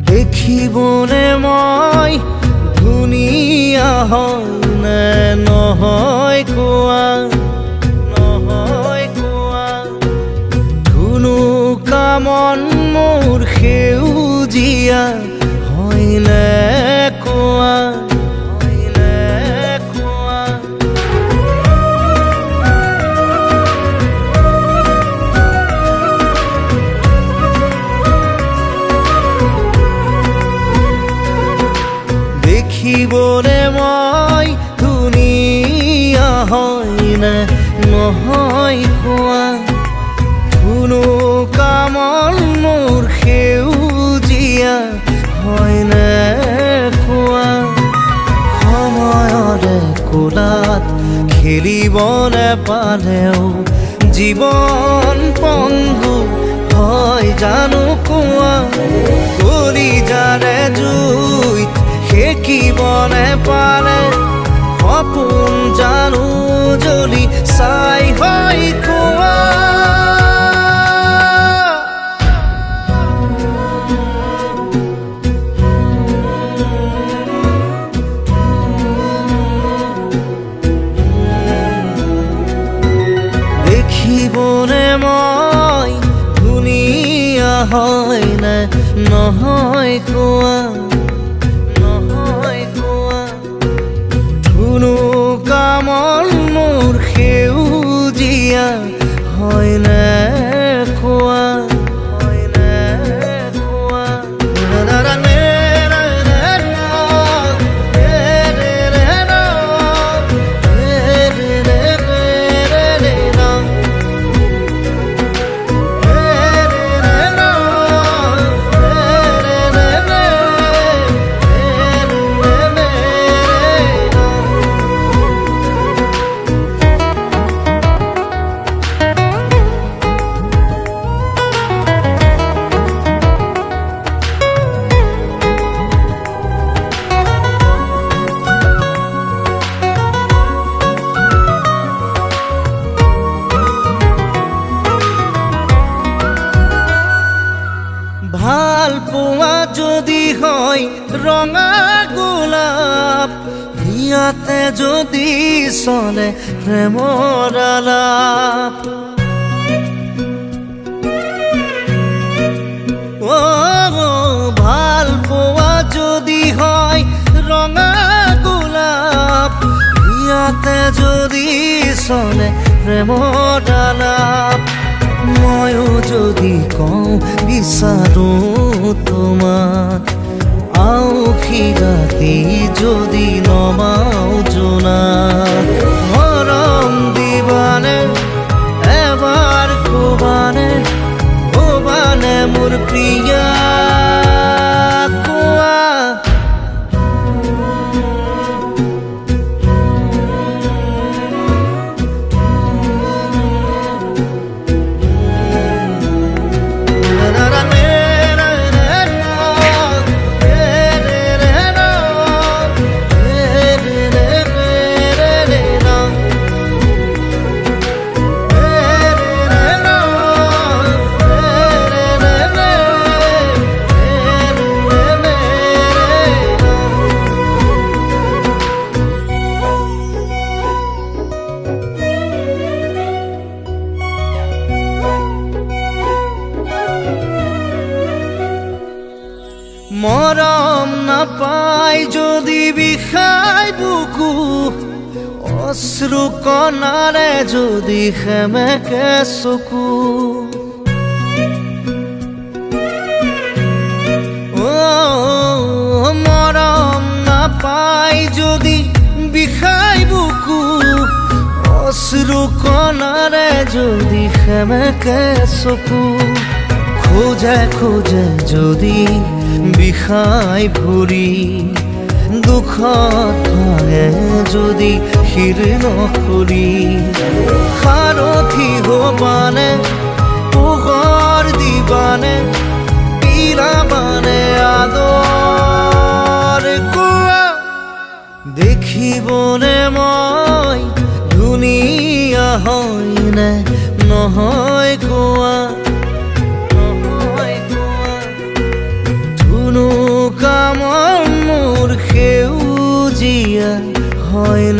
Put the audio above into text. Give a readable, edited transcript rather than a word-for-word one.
দেখিবনে মই ধুনীয়া হয় নে নহয় কোৱা, নহয় কোৱা। ধুনুকা মন মোৰ সেউজীয়া হয় নে কোৱা, হয় নে কোৱা। দেখিবনে মই ধুনীয়া হয় নে নহয় কোৱা, ধুনুকা মন মোৰ সেউজীয়া হয় নে কোৱা। সময়ৰে কোলাত খেলিবনে পালেও জীৱন পংগু হয় জানো কোৱা। কলিজাৰে জুইত সেকিবনে পালে সপোন জানো জ্বলি চাই হয় কোৱা। দেখিবনে মই ধুনীয়া হয় নে নহয় কোৱা, নহয় কোৱা। ধুনুকা মন মোৰ সেউজীয়া হয় নে কোৱা, হয় নে কোৱা। ভাল পোৱা যদি হয় ৰঙা গোলাপ, ইয়াতে যদি চলে প্ৰেমৰ আলাপ। ভাল পোৱা যদি হয় ৰঙা গোলাপ, ইয়াতে যদি চলে প্ৰেমৰ আলাপ। ময়ো যদি কওঁ বিচাৰো তোমাক, আউসী ৰাতি যদি নমাও জোনাক। মৰম দিবানে এবাৰ কবানে, কবানে মোৰ প্ৰিয়া কোৱা। মৰম নাপাই যদি বিষাই বুকু, অশ্ৰু কণাৰে যদি সেমেকে চকু। মৰম নাপাই যদি বিষাই বুকু, অশ্ৰু কণাৰে যদি সেমেকে চকু। খোজে খোজে যদি বিষাই ভৰি, দুখত ভাঙে যদি শিৰ নখৰি। সাৰথি হবানে পোহৰ দিবানে, পিলাবানে আদৰ কোৱা। দেখিবনে মই ধুনীয়া হয় নে নহয় কোৱা, নহয় কোৱা। হয়